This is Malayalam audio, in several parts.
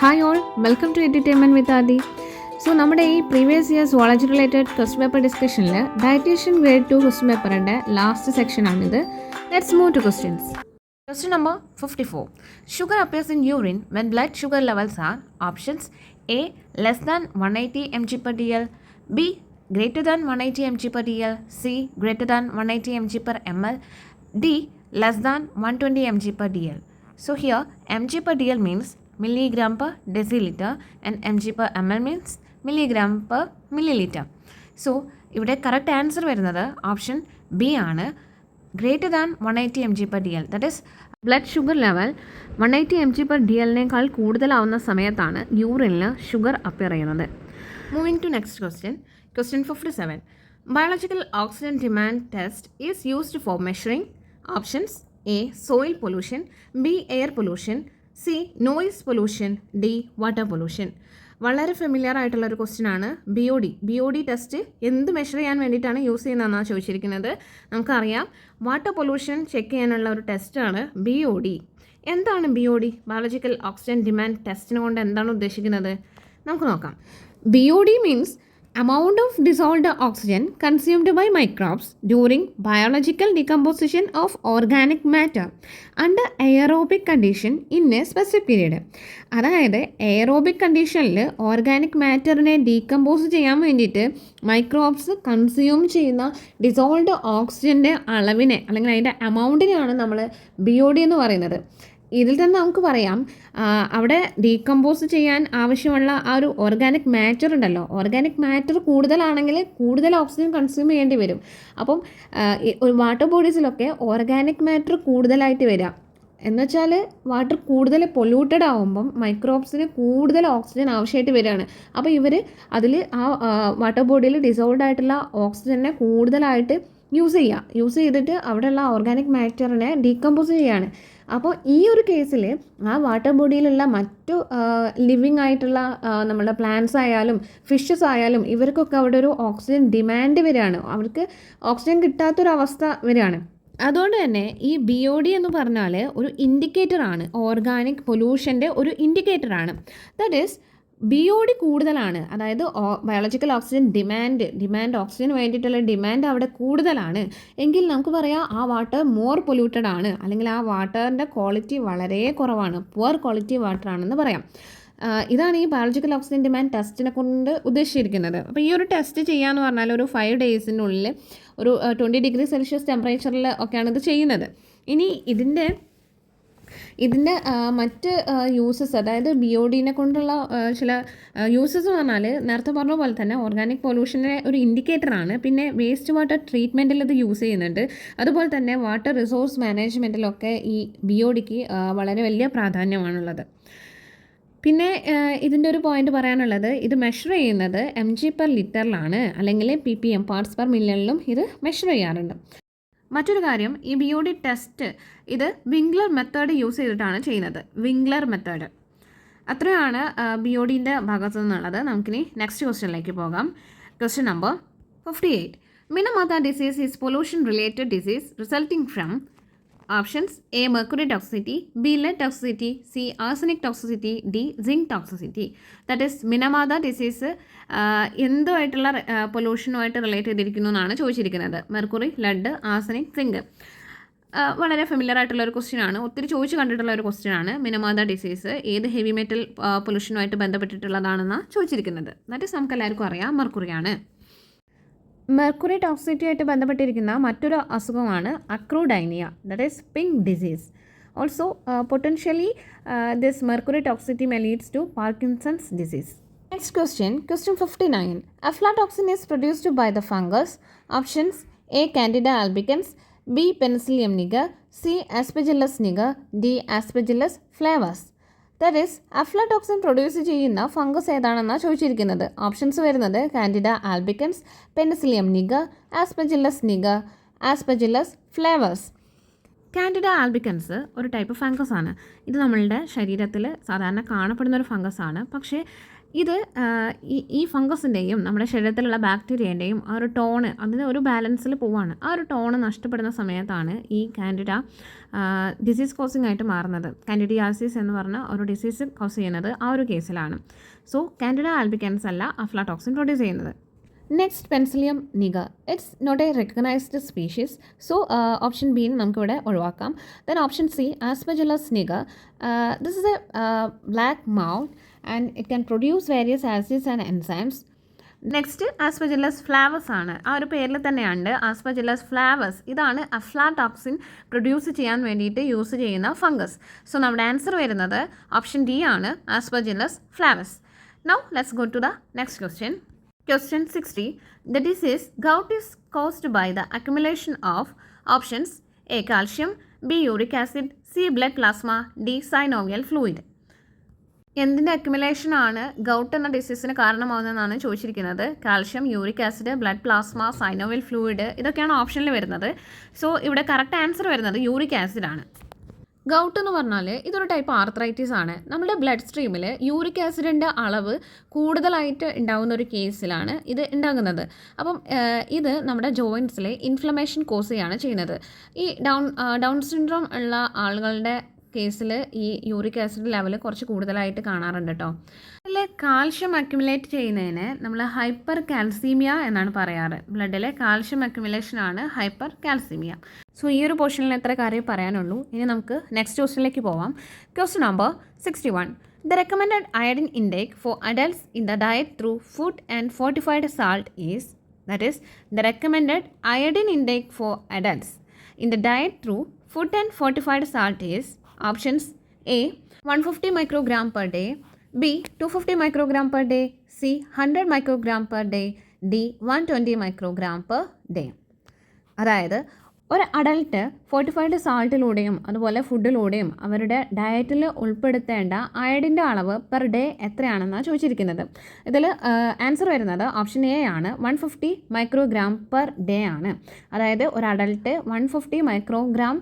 Hi all, welcome to entertainment with Aadi. So നമ്മുടെ ഈ previous year zoology related question paper ഡിസ്കഷനിൽ ഡയറ്റീഷ്യൻ ഗ്രേഡ് 2 ക്വസ്റ്റ്യൻ പേപ്പറിൻ്റെ ലാസ്റ്റ് സെക്ഷനാണിത്. Let's move to questions. Question number 54. Sugar appears in urine when blood sugar levels are options A less than 180 mg per dl, B greater than 180 mg per dl, C greater than 180 mg per ml, D less than 120 mg per dl. So here mg per dl means milligram per deciliter and mg per ml means milligram per milliliter. So ഇവിടെ കറക്റ്റ് ആൻസർ വരുന്നത് ഓപ്ഷൻ ബി ആണ്, greater than 180 mg per dl. That is blood sugar level 180 mg per dl-നേക്കാൾ കൂടുതലാവുന്ന സമയത്താണ് യൂറിനിൽ ഷുഗർ അപ്പിയർ ചെയ്യുന്നത്. Moving to next question 57. Biological oxygen demand test is used for measuring options A soil pollution, B air pollution, C noise pollution, D water pollution. വളരെ ഫെമിലിയർ ആയിട്ടുള്ള ഒരു ക്വസ്റ്റ്യൻ ആണ്. ബി ഒ ഡി ടെസ്റ്റ് എന്ത് മെഷർ ചെയ്യാൻ വേണ്ടിയിട്ടാണ് യൂസ് ചെയ്യുന്നതെന്നാണ് ചോദിച്ചിരിക്കുന്നത്. നമുക്കറിയാം വാട്ടർ പൊല്യൂഷൻ ചെക്ക് ചെയ്യാനുള്ള ഒരു ടെസ്റ്റാണ് BOD. എന്താണ് BOD, ബയോളജിക്കൽ ഓക്സിജൻ ഡിമാൻഡ് ടെസ്റ്റിനെ കൊണ്ട് എന്താണ് ഉദ്ദേശിക്കുന്നത്? നമുക്ക് നോക്കാം. BOD means amount of dissolved oxygen consumed by microbes during biological decomposition of organic matter under aerobic condition in a specific period. അതായത് എയറോബിക് കണ്ടീഷനിൽ ഓർഗാനിക് മാറ്ററിനെ ഡീകമ്പോസ് ചെയ്യാൻ വേണ്ടിയിട്ട് മൈക്രോബ്സ് കൺസ്യൂം ചെയ്യുന്ന ഡിസോൾവ്ഡ് ഓക്സിജൻ്റെ അളവിനെ അല്ലെങ്കിൽ അതിൻ്റെ എമൗണ്ടിനെയാണ് നമ്മൾ BOD എന്ന് പറയുന്നത്. ഇതിൽ തന്നെ നമുക്ക് പറയാം, അവിടെ ഡീകമ്പോസ് ചെയ്യാൻ ആവശ്യമുള്ള ആ ഒരു ഓർഗാനിക് മാറ്റർ ഉണ്ടല്ലോ, ഓർഗാനിക് മാറ്റർ കൂടുതലാണെങ്കിൽ കൂടുതൽ ഓക്സിജൻ കൺസ്യൂം ചെയ്യേണ്ടി വരും. അപ്പം വാട്ടർ ബോഡീസിലൊക്കെ ഓർഗാനിക് മാറ്റർ കൂടുതലായിട്ട് വരിക എന്നുവെച്ചാൽ വാട്ടർ കൂടുതൽ പൊല്യൂട്ടഡ് ആകുമ്പം മൈക്രോബ്സിന് കൂടുതൽ ഓക്സിജൻ ആവശ്യമായിട്ട് വരികയാണ്. അപ്പോൾ ഇവർ അതിൽ ആ വാട്ടർ ബോഡിയിൽ ഡിസോൾവ്ഡ് ആയിട്ടുള്ള ഓക്സിജനെ കൂടുതലായിട്ട് യൂസ് ചെയ്തിട്ട് അവിടെയുള്ള ഓർഗാനിക് മാറ്ററിനെ ഡീകമ്പോസ് ചെയ്യുകയാണ്. അപ്പോൾ ഈ ഒരു കേസിൽ ആ വാട്ടർ ബോഡിയിലുള്ള മറ്റു ലിവിങ് ആയിട്ടുള്ള നമ്മുടെ പ്ലാന്റ്സ് ആയാലും ഫിഷസ് ആയാലും ഇവർക്കൊക്കെ അവിടെ ഒരു ഓക്സിജൻ ഡിമാൻഡ് വരികയാണ്, അവർക്ക് ഓക്സിജൻ കിട്ടാത്തൊരവസ്ഥ വരികയാണ്. അതുകൊണ്ട് തന്നെ ഈ BOD എന്ന് പറഞ്ഞാൽ ഒരു ഇൻഡിക്കേറ്ററാണ്, ഓർഗാനിക് പൊല്യൂഷൻ്റെ ഒരു ഇൻഡിക്കേറ്ററാണ്. ദാറ്റ് ഈസ് BOD കൂടുതലാണ്, അതായത് ബയോളജിക്കൽ ഓക്സിജൻ ഡിമാൻഡ് ഓക്സിജന് വേണ്ടിയിട്ടുള്ള ഡിമാൻഡ് അവിടെ കൂടുതലാണ് എങ്കിൽ നമുക്ക് പറയാം ആ വാട്ടർ മോർ പൊല്യൂട്ടഡ് ആണ്, അല്ലെങ്കിൽ ആ വാട്ടറിൻ്റെ ക്വാളിറ്റി വളരെ കുറവാണ്, പുവർ ക്വാളിറ്റി വാട്ടർ ആണെന്ന് പറയാം. ഇതാണ് ഈ ബയോളജിക്കൽ ഓക്സിജൻ ഡിമാൻഡ് ടെസ്റ്റിനെ കൊണ്ട് ഉദ്ദേശിച്ചിരിക്കുന്നത്. അപ്പോൾ ഈ ഒരു ടെസ്റ്റ് ചെയ്യാന്ന് പറഞ്ഞാൽ ഒരു 5 ഡേയ്സിനുള്ളിൽ ഒരു 20 ഡിഗ്രി സെൽഷ്യസ് ടെമ്പറേച്ചറിൽ ഒക്കെയാണ് ഇത് ചെയ്യുന്നത്. ഇനി ഇതിൻ്റെ മറ്റ് യൂസസ്, അതായത് BODനെ കൊണ്ടുള്ള ചില യൂസസ് എന്ന് പറഞ്ഞാൽ നേരത്തെ പറഞ്ഞ പോലെ തന്നെ ഓർഗാനിക് പൊല്യൂഷൻ്റെ ഒരു ഇൻഡിക്കേറ്ററാണ്. പിന്നെ വേസ്റ്റ് വാട്ടർ ട്രീറ്റ്മെൻറ്റിൽ ഇത് യൂസ് ചെയ്യുന്നുണ്ട്. അതുപോലെ തന്നെ വാട്ടർ റിസോഴ്സ് മാനേജ്മെൻറ്റിലൊക്കെ ഈ BODക്ക് വളരെ വലിയ പ്രാധാന്യമാണുള്ളത്. പിന്നെ ഇതിൻ്റെ ഒരു പോയിന്റ് പറയാനുള്ളത്, ഇത് മെഷർ ചെയ്യുന്നത് mg per ലിറ്ററിലാണ്, അല്ലെങ്കിൽ ppm പാർട്സ് പെർ മില്യണിലും ഇത് മെഷർ ചെയ്യാറുണ്ട്. മറ്റൊരു കാര്യം, ഈ BOD ടെസ്റ്റ് ഇത് വിംഗ്ലർ മെത്തേഡ് യൂസ് ചെയ്തിട്ടാണ് ചെയ്യുന്നത്. വിംഗ്ലർ മെത്തേഡ്. അത്രയാണ് BODൻ്റെ ഭാഗത്തു നിന്നുള്ളത്. നമുക്കിനി നെക്സ്റ്റ് ക്വസ്റ്റ്യനിലേക്ക് പോകാം. Question number 58. Minamata disease is pollution related disease resulting from options A mercury toxicity, B lead toxicity, C arsenic toxicity, D zinc toxicity. That is Minamata disease എന്തുമായിട്ടുള്ള പൊല്യൂഷനുമായിട്ട് റിലേറ്റ് ചെയ്തിരിക്കുന്നു എന്നാണ് ചോദിച്ചിരിക്കുന്നത്. Mercury, lead, arsenic, zinc. വളരെ ഫെമിലിയർ ആയിട്ടുള്ള ഒരു ക്വസ്റ്റ്യൻ ആണ്, ഒത്തിരി ചോദിച്ചു കണ്ടിട്ടുള്ള ഒരു ക്വസ്റ്റ്യൻ ആണ്. മിനമാത ഡിസീസ് ഏത് ഹെവി മെറ്റൽ പൊല്യൂഷനുമായിട്ട് ബന്ധപ്പെട്ടിട്ടുള്ളതാണെന്നാണ് ചോദിച്ചിരിക്കുന്നത്. ദാറ്റ് ഈസ് നമുക്ക് എല്ലാവർക്കും അറിയാം, മെർക്കുറിയാണ്. മെർക്കുറി ടോക്സിറ്റി ആയിട്ട് ബന്ധപ്പെട്ടിരിക്കുന്ന മറ്റൊരു അസുഖമാണ് acrodynia, that is pink disease. Also potentially this mercury toxicity may leads to Parkinson's disease. Next question 59. Aflatoxin is produced by the fungus. Options A Candida albicans, B Penicillium niger, C Aspergillus niger, D Aspergillus flavus. That is aflatoxin produce ചെയ്യുന്ന ഫംഗസ് ഏതാണെന്നാണ് ചോദിച്ചിരിക്കുന്നത്. ഓപ്ഷൻസ് വരുന്നത് Candida albicans, Penicillium niger, Aspergillus niger, Aspergillus flavus. Candida albicans ഒരു ടൈപ്പ് ഫംഗസ് ആണ്. ഇത് നമ്മളുടെ ശരീരത്തിൽ സാധാരണ കാണപ്പെടുന്ന ഒരു ഫംഗസ് ആണ്. പക്ഷേ ഇത് ഈ ഫംഗസിൻ്റെയും നമ്മുടെ ശരീരത്തിലുള്ള ബാക്ടീരിയേൻ്റെയും ആ ഒരു ടോണ് അതിന് ഒരു ബാലൻസിൽ പോവാണ്. ആ ഒരു ടോണ് നഷ്ടപ്പെടുന്ന സമയത്താണ് ഈ കാൻഡിഡ ഡിസീസ് കോസിംഗ് ആയിട്ട് മാറുന്നത്. കാൻഡിഡിയാസിസ് എന്ന് പറഞ്ഞ ഒരു ഡിസീസ് കോസ് ചെയ്യുന്നത് ആ ഒരു കേസിലാണ്. സോ കാൻഡിഡ ആൽബിക്കൻസ് അല്ല അഫ്ലാടോക്സിൻ പ്രൊഡ്യൂസ് ചെയ്യുന്നത്. Next penicillium niger. It's not a recognised species. So option B നമുക്കിവിടെ ഒഴിവാക്കാം. Then option C aspergillus niger. This is a black mould and it can produce various acids and enzymes. Next aspergillus flavus ആണ്. ആ ഒരു പേരിൽ തന്നെയുണ്ട് ആസ്പെർജില്ലസ് ഫ്ലാവസ്. ഇതാണ് അഫ്ലാടോക്സിൻ പ്രൊഡ്യൂസ് ചെയ്യാൻ വേണ്ടിയിട്ട് യൂസ് ചെയ്യുന്ന ഫംഗസ്. സോ നമ്മുടെ ആൻസർ വരുന്നത് ഓപ്ഷൻ ഡി ആണ്, aspergillus flavus. Now let's go to the next question. Question 60. The disease gout is caused by the accumulation of options A. Calcium, B. Uric acid, C. Blood plasma, D. Synovial fluid. എന്തിൻ്റെ അക്യുമുലേഷനാണ് ഗൗട്ട് എന്ന ഡിസീസിന് കാരണമാകുന്നതെന്നാണ് ചോദിച്ചിരിക്കുന്നത്. Calcium, uric acid, blood plasma, synovial fluid ഇതൊക്കെയാണ് ഓപ്ഷനിൽ വരുന്നത്. സോ ഇവിടെ കറക്റ്റ് ആൻസർ വരുന്നത് യൂറിക് ആസിഡാണ്. ഗൗട്ട് എന്ന് പറഞ്ഞാൽ ഇതൊരു ടൈപ്പ് ആർത്രൈറ്റിസ് ആണ്. നമ്മുടെ ബ്ലഡ് സ്ട്രീമിൽ യൂറിക് ആസിഡിൻ്റെ അളവ് കൂടുതലായിട്ട് ഉണ്ടാകുന്ന ഒരു കേസിലാണ് ഇത് ഉണ്ടാകുന്നത്. അപ്പം ഇത് നമ്മുടെ ജോയിൻറ്റ്സിലെ ഇൻഫ്ലമേഷൻ കോസ് ചെയ്യുകയാണ് ചെയ്യുന്നത്. ഈ ഡൗൺ സിൻഡ്രോം ഉള്ള ആളുകളുടെ കേസിൽ ഈ യൂറിക് ആസിഡ് ലെവൽ കുറച്ച് കൂടുതലായിട്ട് കാണാറുണ്ട് കേട്ടോ. അതിൽ കാൽഷ്യം അക്യുമുലേറ്റ് ചെയ്യുന്നതിന് നമ്മൾ ഹൈപ്പർ കാൽസീമിയ എന്നാണ് പറയാറ്. ബ്ലഡിലെ കാൽഷ്യം അക്യുമുലേഷനാണ് ഹൈപ്പർ കാൽസീമിയ. സോ ഈ ഒരു പോർഷനിൽ എത്ര കാര്യം പറയാനുള്ളൂ. ഇനി നമുക്ക് നെക്സ്റ്റ് ക്വസ്റ്റ്യനിലേക്ക് പോവാം. Question number 61. The recommended iodine intake for adults in the diet through food and fortified salt is, that is, the recommended iodine intake for adults in the diet through food and fortified salt is options A. 150 microgram per day, B. 250 microgram per day, C. 100 microgram per day, D. 120 microgram per day. അതായത് ഒരു അഡൽട്ട് ഫോർട്ടിഫൈഡ് സാൾട്ടിലൂടെയും അതുപോലെ ഫുഡിലൂടെയും അവരുടെ ഡയറ്റിൽ ഉൾപ്പെടുത്തേണ്ട അയഡിൻ്റെ അളവ് പെർ ഡേ എത്രയാണെന്നാണ് ചോദിച്ചിരിക്കുന്നത്. ഇതിൽ ആൻസർ വരുന്നത് ഓപ്ഷൻ എ ആണ്, 150 മൈക്രോഗ്രാം പെർ ഡേ ആണ്. അതായത് ഒരു അഡൽട്ട് 150 മൈക്രോഗ്രാം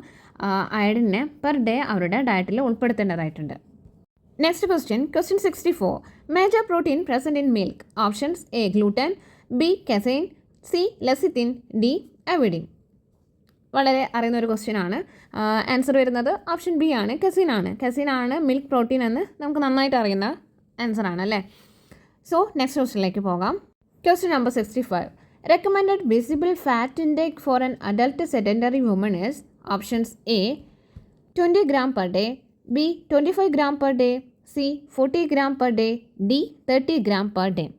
അയഡിനെ പെർ ഡേ അവരുടെ ഡയറ്റിൽ ഉൾപ്പെടുത്തേണ്ടതായിട്ടുണ്ട്. Next question 64. Major protein present in milk. Options A gluten, B casein, C lecithin, D avidin. വളരെ അറിയുന്ന ഒരു ക്വസ്റ്റ്യൻ ആണ്. ആൻസർ വരുന്നത് ഓപ്ഷൻ ബി ആണ്, കെസിൻ ആണ്. കെസിൻ ആണ് മിൽക്ക് പ്രോട്ടീൻ എന്ന് നമുക്ക് നന്നായിട്ട് അറിയുന്ന ആൻസർ ആണ് അല്ലേ. സോ നെക്സ്റ്റ് ക്വസ്റ്റ്യനിലേക്ക് പോകാം. Question number 65. Recommended visible fat intake for an adult sedentary woman is options A. 20 gram per day, B. 25 gram per day, C. 40 gram per day, D. 30 gram per day.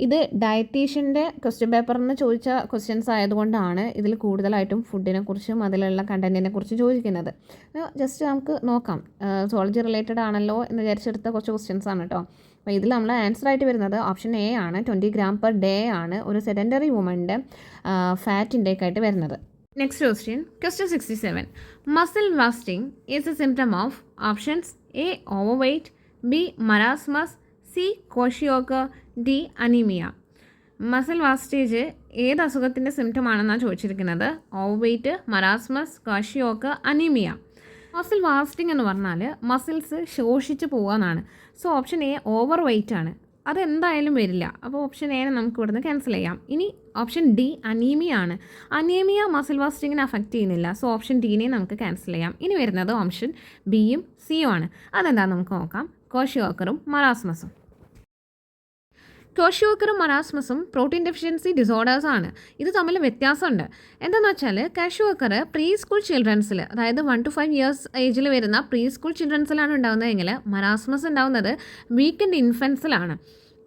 ഇത് ഡയറ്റീഷ്യൻ്റെ ക്വസ്റ്റ്യൻ പേപ്പറിൽ നിന്ന് ചോദിച്ച ക്വസ്റ്റ്യൻസ് ആയതുകൊണ്ടാണ് ഇതിൽ കൂടുതലായിട്ടും ഫുഡിനെ കുറിച്ചും അതിലുള്ള കണ്ടൻറ്റിനെ കുറിച്ചും ചോദിക്കുന്നത്. ജസ്റ്റ് നമുക്ക് നോക്കാം. സോളജി റിലേറ്റഡ് ആണല്ലോ എന്ന് വിചാരിച്ചെടുത്ത കുറച്ച് ക്വസ്റ്റ്യൻസ് ആണ് കേട്ടോ. അപ്പോൾ ഇതിൽ നമ്മൾ ആൻസർ ആയിട്ട് വരുന്നത് ഓപ്ഷൻ എ ആണ്, 20 gram per day ആണ് ഒരു സെഡൻറ്ററി വുമൻ്റെ ഫാറ്റ് ഇൻടേക്ക് ആയിട്ട് വരുന്നത്. Next question 67. Muscle wasting is a symptom of options A overweight, B marasmus, C kwashiorkor, D anaemia. Muscle wastage ഏത് അസുഖത്തിൻ്റെ സിംറ്റം ആണെന്നാണ് ചോദിച്ചിരിക്കുന്നത്. Overweight, marasmus, kwashiorkor, anaemia. Muscle wasting എന്ന് പറഞ്ഞാൽ മസിൽസ് ശോഷിച്ച് പോകാമെന്നാണ്. So option A overweight ആണ്. അതെന്തായാലും വരില്ല. അപ്പോൾ ഓപ്ഷൻ എനെ നമുക്ക് ഇവിടുന്ന് ക്യാൻസൽ ചെയ്യാം. ഇനി ഓപ്ഷൻ ഡി അനീമിയ ആണ്. അനീമിയ മസിൽ വാസ്റ്റിങ്ങിനെ അഫക്റ്റ് ചെയ്യുന്നില്ല. സോ ഓപ്ഷൻ ഡിനെ നമുക്ക് ക്യാൻസൽ ചെയ്യാം. ഇനി വരുന്നത് ഓപ്ഷൻ ബിയും സിയും ആണ്. അതെന്താണെന്ന് നമുക്ക് നോക്കാം. കോഷിയോക്കറും മറാസ്മസും. കോഷിയോക്കറും മറാസ്മസും പ്രോട്ടീൻ ഡെഫിഷ്യൻസി ഡിസോർഡേഴ്സ് ആണ്. ഇത് തമ്മിൽ വ്യത്യാസമുണ്ട്. എന്താണെന്ന് വെച്ചാൽ കാഷ്യോക്കർ പ്രീ സ്കൂൾ ചിൽഡ്രൻസിൽ, അതായത് 1 to 5 years ഏജിൽ വരുന്ന പ്രീ സ്കൂൾ ചിൽഡ്രൻസിലാണ് ഉണ്ടാകുന്നതെങ്കിൽ മറാസ്മസ് ഉണ്ടാകുന്നത് വീക്കെൻഡ് ഇൻഫൻസിലാണ്.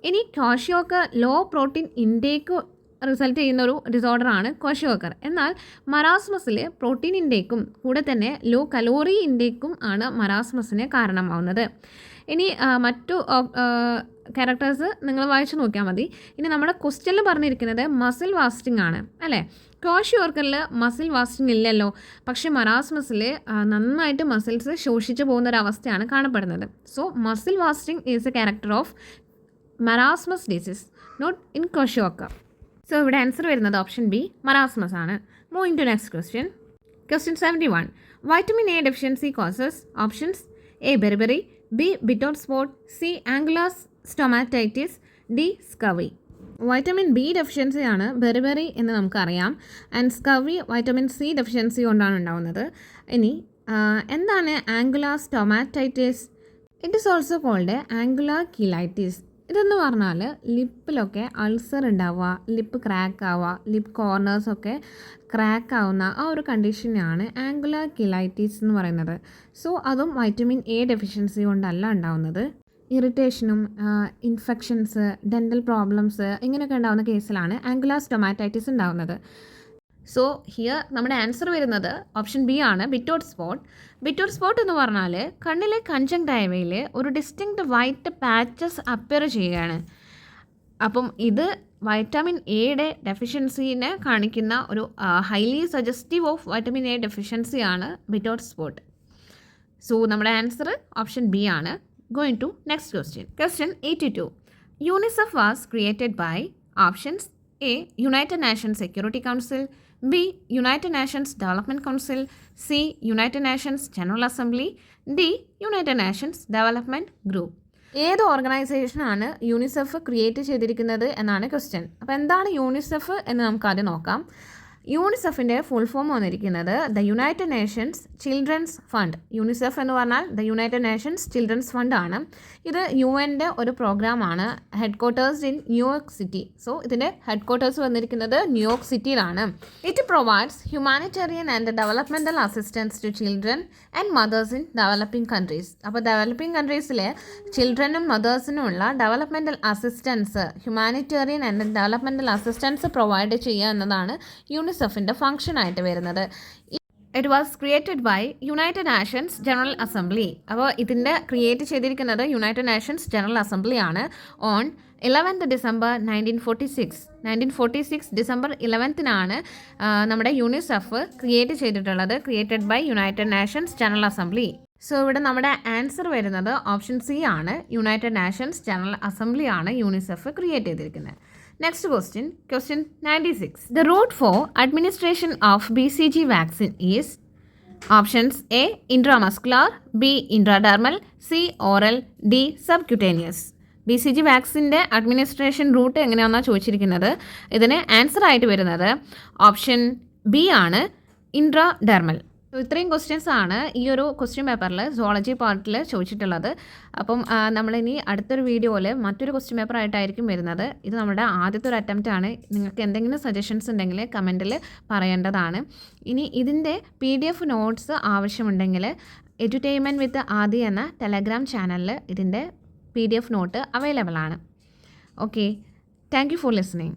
ഇനി കോഷിയോക്കർ ലോ പ്രോട്ടീൻ ഇൻടേക്ക് റിസൾട്ട് ചെയ്യുന്ന ഒരു ഡിസോർഡറാണ് കോഷിയോക്കർ. എന്നാൽ മറാസ്മസിൽ പ്രോട്ടീൻ ഇൻടേക്കും കൂടെ തന്നെ ലോ കലോറി ഇൻടേക്കും ആണ് മറാസ്മസിന് കാരണമാവുന്നത്. ഇനി മറ്റു ക്യാരക്ടേഴ്സ് നിങ്ങൾ വായിച്ചു നോക്കിയാൽ മതി. ഇനി നമ്മുടെ ക്വസ്റ്റ്യനിൽ പറഞ്ഞിരിക്കുന്നത് മസിൽ വാസ്റ്റിംഗ് ആണ് അല്ലേ. കോഷിയോക്കറിൽ മസിൽ വാസ്റ്റിംഗ് ഇല്ലല്ലോ, പക്ഷേ മറാസ്മസിൽ നന്നായിട്ട് മസിൽസ് ശോഷിച്ചു പോകുന്നൊരവസ്ഥയാണ് കാണപ്പെടുന്നത്. So muscle wasting is a character of marasmus disease, not in kwashiorkor. So ഇവിടെ ആൻസർ വരുന്നത് ഓപ്ഷൻ ബി മറാസ്മസ് ആണ്. Moving to next question 71. Vitamin A deficiency causes options A beriberi, B Bitot spot, C angular stomatitis, D scurvy. Vitamin B ഡെഫിഷ്യൻസിയാണ് ബെറിബെറി എന്ന് നമുക്കറിയാം. And scurvy vitamin C deficiency കൊണ്ടാണ് ഉണ്ടാകുന്നത്. ഇനി എന്താണ് angular stomatitis? It is also called angular cheilitis. ഇതെന്ന് പറഞ്ഞാൽ ലിപ്പിലൊക്കെ അൾസർ ഉണ്ടാവുക, ലിപ്പ് ക്രാക്ക് ആവുക, ലിപ്പ് കോർണേഴ്സൊക്കെ ക്രാക്ക് ആവുന്ന ആ ഒരു കണ്ടീഷനാണ് ആംഗുലാർ കിലൈറ്റിസ് എന്ന് പറയുന്നത്. സോ അതും വൈറ്റമിൻ എ ഡെഫിഷ്യൻസി കൊണ്ടല്ല ഉണ്ടാവുന്നത്. ഇറിറ്റേഷനും ഇൻഫെക്ഷൻസ്, ഡെൻ്റൽ പ്രോബ്ലംസ് ഇങ്ങനെയൊക്കെ ഉണ്ടാകുന്ന കേസിലാണ് ആംഗുലാർ സ്റ്റൊമാറ്റൈറ്റിസ് ഉണ്ടാകുന്നത്. സോ ഹിയർ നമ്മുടെ ആൻസർ വരുന്നത് ഓപ്ഷൻ ബി ആണ്, ബിറ്റോട്ട് സ്പോട്ട്. ബിറ്റോട്ട് സ്പോട്ട് എന്ന് പറഞ്ഞാൽ കണ്ണിലെ കൺജങ്ക്ടൈവയിൽ ഒരു ഡിസ്റ്റിങ്ക്റ്റ് വൈറ്റ് പാച്ചസ് അപ്പിയർ ചെയ്യുകയാണ്. അപ്പം ഇത് വൈറ്റമിൻ എയുടെ ഡെഫിഷ്യൻസിനെ കാണിക്കുന്ന ഒരു highly suggestive of vitamin A ഡെഫിഷ്യൻസിയാണ് ബിറ്റോട്ട് സ്പോട്ട്. സോ നമ്മുടെ ആൻസർ ഓപ്ഷൻ ബി ആണ്. Going to next question. Question 82. UNICEF was created by options A. United Nations Security Council, B. United Nations Development Council, C. United Nations General Assembly, D. United Nations Development Group. ഏത് ഓർഗനൈസേഷനാണ് യൂണിസെഫ് ക്രിയേറ്റ് ചെയ്തിരിക്കുന്നത് എന്നാണ് ക്വസ്റ്റ്യൻ. അപ്പോൾ എന്താണ് യൂണിസെഫ് എന്ന് നമുക്കാദ്യം നോക്കാം. യൂണിസെഫിൻ്റെ ഫുൾ ഫോം വന്നിരിക്കുന്നത് the United Nations Children's Fund. UNICEF എന്ന് പറഞ്ഞാൽ the United Nations Children's Fund ആണ്. ഇത് UN ഒരു പ്രോഗ്രാമാണ്. Headquarters in New York city. So ഇതിൻ്റെ ഹെഡ് ക്വാർട്ടേഴ്സ് വന്നിരിക്കുന്നത് ന്യൂയോർക്ക് സിറ്റിയിലാണ്. It provides humanitarian and developmental assistance to children and mothers in developing countries. അപ്പോൾ ഡെവലപ്പിംഗ് കൺട്രീസിലെ ചിൽഡ്രനും മദേഴ്സിനുമുള്ള developmental assistance, humanitarian and developmental assistance provide ചെയ്യുക എന്നതാണ് യൂണിസെഫിൻ്റെ ഫംഗ്ഷനായിട്ട് വരുന്നത്. It was created by United Nations General Assembly. അപ്പോൾ ഇതിൻ്റെ ക്രിയേറ്റ് ചെയ്തിരിക്കുന്നത് യുണൈറ്റഡ് നാഷൻസ് ജനറൽ അസംബ്ലി ആണ്. On 11th December 1946 December 11th നമ്മുടെ യൂണിസെഫ് ക്രിയേറ്റ് ചെയ്തിട്ടുള്ളത്. Created by United Nations General Assembly. So ഇവിടെ നമ്മുടെ ആൻസർ വരുന്നത് ഓപ്ഷൻ സി ആണ്. യുണൈറ്റഡ് നാഷൻസ് ജനറൽ അസംബ്ലി ആണ് യൂണിസെഫ് ക്രിയേറ്റ് ചെയ്തിരിക്കുന്നത്. Next question, question 96. The route for administration of BCG vaccine is options A. Intramuscular, B. Intradermal, C. Oral, D. Subcutaneous. BCG വാക്സിൻ്റെ അഡ്മിനിസ്ട്രേഷൻ റൂട്ട് എങ്ങനെയാണെന്നാണ് ചോദിച്ചിരിക്കുന്നത്. ഇതിന് ആൻസർ ആയിട്ട് വരുന്നത് ഓപ്ഷൻ ബി ആണ്, ഇൻട്രാഡെർമൽ. ഇത്രയും ക്വസ്റ്റ്യൻസ് ആണ് ഈ ഒരു ക്വസ്റ്റ്യൻ പേപ്പറിൽ സുവോളജി പാർട്ടിൽ ചോദിച്ചിട്ടുള്ളത്. അപ്പം നമ്മളിനി അടുത്തൊരു വീഡിയോയിൽ മറ്റൊരു ക്വസ്റ്റ്യൻ പേപ്പർ ആയിട്ടായിരിക്കും വരുന്നത്. ഇത് നമ്മുടെ ആദ്യത്തെ ഒരു അറ്റംപ്റ്റ് ആണ്. നിങ്ങൾക്ക് എന്തെങ്കിലും സജഷൻസ് ഉണ്ടെങ്കിൽ കമൻറ്റിൽ പറയേണ്ടതാണ്. ഇനി ഇതിൻ്റെ PDF നോട്ട്സ് ആവശ്യമുണ്ടെങ്കിൽ എഡ്യൂറ്റെയിൻമെൻറ്റ് വിത്ത് ആദി എന്ന ടെലഗ്രാം ചാനലിൽ ഇതിൻ്റെ PDF നോട്ട് അവൈലബിൾ ആണ്. Okay, thank you for listening.